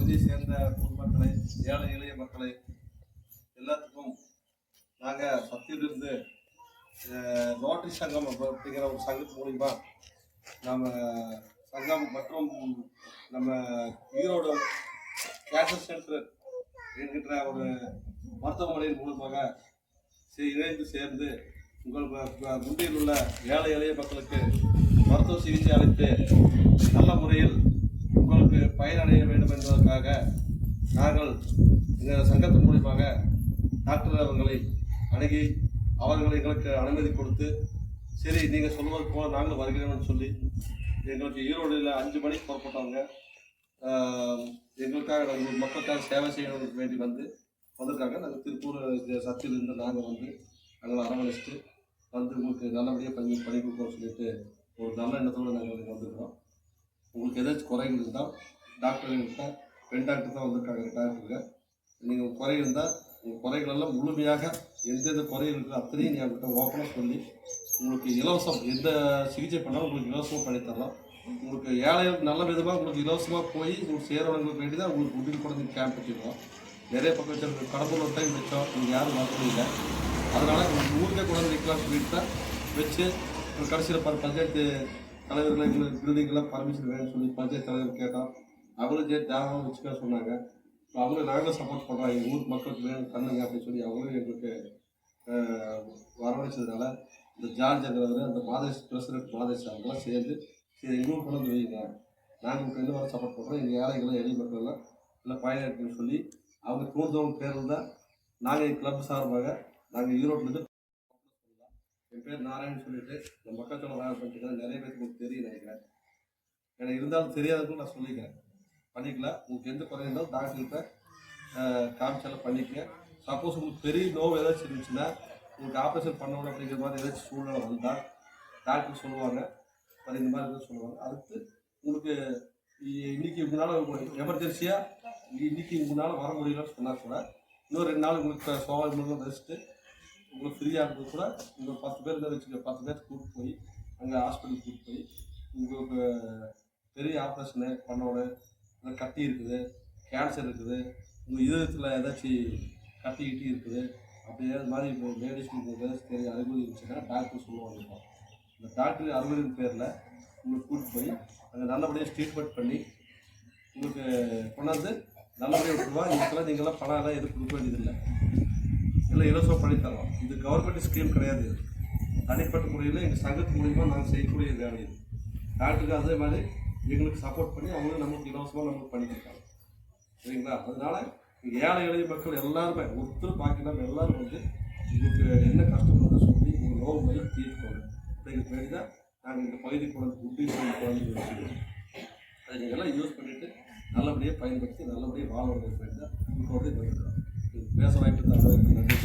பகுதியை சேர்ந்த பொதுமக்களை, ஏழை எளிய மக்களை எல்லாத்துக்கும் நாங்கள் சத்தியிலிருந்து ரோட்டரி சங்கம் அப்படிங்கிற ஒரு சங்கத்து மூலிமா நம்ம சங்கம் மற்றும் நம்ம ஈரோடு கேன்சர் சென்டர் என்கின்ற ஒரு மருத்துவமனையின் மூலமாக இணைந்து சேர்ந்து உங்கள் முண்டியில் உள்ள ஏழை எளிய மக்களுக்கு மருத்துவ சிகிச்சை அளித்து நல்ல முறையில் உங்களுக்கு பயனடைய வேண்டும் என்பதற்காக நாங்கள் இந்த சங்கத்தின் மூலமாக டாக்டர் அவர்களை அணுகி அவர்கள் எங்களுக்கு அனுமதி கொடுத்து சரி நீங்கள் சொல்வது போல நாங்களும் வருகிறோம்னு சொல்லி எங்களுக்கு ஈரோடில் 5 மணிக்கு புறப்பட்டவங்க எங்களுக்காக நாங்கள் மக்களுக்காக சேவை செய்யணும்னு வேண்டி வந்திருக்காங்க. நாங்கள் திருப்பூர் சத்தியிலிருந்து நாங்கள் நாங்கள் அரவணைச்சிட்டு உங்களுக்கு நல்லபடியாக பண்ணி கொடுக்கணும்னு சொல்லிட்டு ஒரு நல்ல எண்ணத்தோடு நாங்கள் வந்துருக்கோம். உங்களுக்கு ஏதாச்சும் குறைகள் இருந்தால் டாக்டர்கிட்ட பெண் டாக்டர் தான் வந்திருக்காங்க டாக்டருக்கு. நீங்கள் குறை இருந்தால் உங்கள் குறைகளெல்லாம் முழுமையாக எந்தெந்த குறைகள் இருக்குது அத்தனையும் நீங்கள் அவங்ககிட்ட ஓப்பனாக சொல்லி உங்களுக்கு இலவசம் எந்த சிகிச்சை பண்ணாலும் உங்களுக்கு இலவசமாக பண்ணித்தரலாம். உங்களுக்கு ஏழைகளுக்கு நல்ல விதமாக உங்களுக்கு இலவசமாக போய் உங்களுக்கு சேரவங்களுக்கு வேண்டி தான் உங்களுக்கு உதவி குழந்தை கேம்ப் வச்சுருக்கோம். நிறைய பக்கம் வச்சு கடம்பூர் ஒரு டைம் வச்சோம், நீங்கள் யாரும் வரல. அதனால் உங்களுக்கு ஊருக்கே குழந்தை வைக்கலாம் சொல்லிட்டு தான் வச்சு கடைசியில் பஞ்சாயத்து தலைவர்களை எங்களுக்கு விருதுகளாக பர்மிஷன் வேணும்னு சொல்லி பஞ்சாயத்து தலைவர் கேட்டோம். அவங்களும் தேவையாக வச்சுக்க சொன்னாங்க. அவங்களும் நாங்களும் சப்போர்ட் பண்ணுறோம், எங்கள் ஊர் மக்களுக்கு வேணும் கண்ணுங்க அப்படின்னு சொல்லி அவங்களும் எங்களுக்கு வரவழைச்சதுனால இந்த ஜார்ஜ்ங்கிறவர் அந்த மாதேஷ் பிரசிடென்ட் மாதேஷ் அவங்களாம் சேர்ந்து சரி எங்களும் கொண்டு வந்து வைங்க, நாங்கள் உங்களுக்கு என்ன வர சப்போர்ட் பண்ணுறோம், எங்கள் ஏழைகளும் எளிய மக்கள்லாம் எல்லாம் பயனடைக்குன்னு சொல்லி அவங்க தூண்டுதவங்க பேரில் தான் நாங்கள் எங்கள் கிளப் சார்பாக நாங்கள் ஈரோட்டிலேருந்து என் பேர் நாராயணன் சொல்லிட்டு இந்த மக்கள் வேலை பண்ணிட்டு நிறைய பேருக்கு உங்களுக்கு தெரியும் நினைக்கிறேன். எனக்கு இருந்தாலும் தெரியாததுக்கும் நான் சொல்லிக்கிறேன். பண்ணிக்கலாம். உங்களுக்கு எந்த குறை இருந்தாலும் டாக்டர்கிட்ட காமிச்சாலும் பண்ணிக்க. சப்போஸ் உங்களுக்கு பெரிய நோவு ஏதாச்சும் இருந்துச்சுன்னா உங்களுக்கு ஆப்ரேஷன் பண்ணணும் அப்படிங்கிற மாதிரி ஏதாச்சும் சூழ்நிலை வந்தால் டாக்டர் சொல்லுவாங்க, அது இந்த மாதிரி எதாவது சொல்லுவாங்க. அடுத்து உங்களுக்கு இன்றைக்கி உங்களால் எமர்ஜென்சியாக இன்றைக்கி உங்களால் வர முடியலன்னு சொன்னால் கூட இன்னும் 2 நாள் உங்களுக்கு சோழ வச்சுட்டு உங்களுக்கு ஃப்ரீயாக இருக்கிறது கூட உங்களுக்கு 10 பேர் தான் வச்சுக்க 10 பேர் கூப்பிட்டு போய் அங்கே ஹாஸ்பிட்டலுக்கு கூப்பிட்டு போய் உங்களுக்கு பெரிய ஆப்ரேஷனு பண்ணோட கட்டி இருக்குது, கேன்சர் இருக்குது, உங்கள் இதயத்தில் ஏதாச்சும் கட்டி இருக்குது அப்படியே அது மாதிரி இப்போ லேடிஸ்க்கு ஏதாச்சும் பெரிய அறிகுறி இருந்துச்சுன்னா டாக்டர் சொல்லுவாங்க. இந்த டாக்டர் அறிகுறியின் பேரில் உங்களுக்கு கூப்பிட்டு போய் அங்கே நல்லபடியாக ட்ரீட்மெண்ட் பண்ணி உங்களுக்கு கொண்டாந்து நல்லபடியாக விட்டுருவா. இதுக்கெல்லாம் நீங்களாம் பணம் எல்லாம் எதுவும் கொடுக்க வேண்டியதில்லை, எல்லாம் இலவசமாக பண்ணித்தரோம். இது கவர்மெண்ட் ஸ்கீம் கிடையாது. தனிப்பட்ட முறையில் எங்கள் சங்கத்து மூலிமா நாங்கள் செய்யக்கூடிய வேலை இது. டாக்டருக்கு அதே மாதிரி எங்களுக்கு சப்போர்ட் பண்ணி அவங்களும் நமக்கு இலவசமாக நமக்கு பண்ணியிருக்காங்க. சரிங்களா? அதனால் இங்கே ஏழை எளிய மக்கள் எல்லாருமே ஒருத்தர் பாக்கிலாம் எல்லோரும் உங்களுக்கு என்ன கஷ்டப்படுறது சொல்லி உங்கள் நோவு மாதிரி தீர்த்துக்கோங்க அப்படிங்கிற வேண்டி தான் நாங்கள் இந்த பகுதிக்கு வந்து குட்டி குழந்தை வச்சுருக்கோம். அதை நீங்கள் எல்லாம் யூஸ் பண்ணிவிட்டு நல்லபடியாக பயன்படுத்தி நல்லபடியாக வாழ வேண்டிய வேண்டி தான் உங்களோட பேச வாய்ப்பு தான் நன்றி.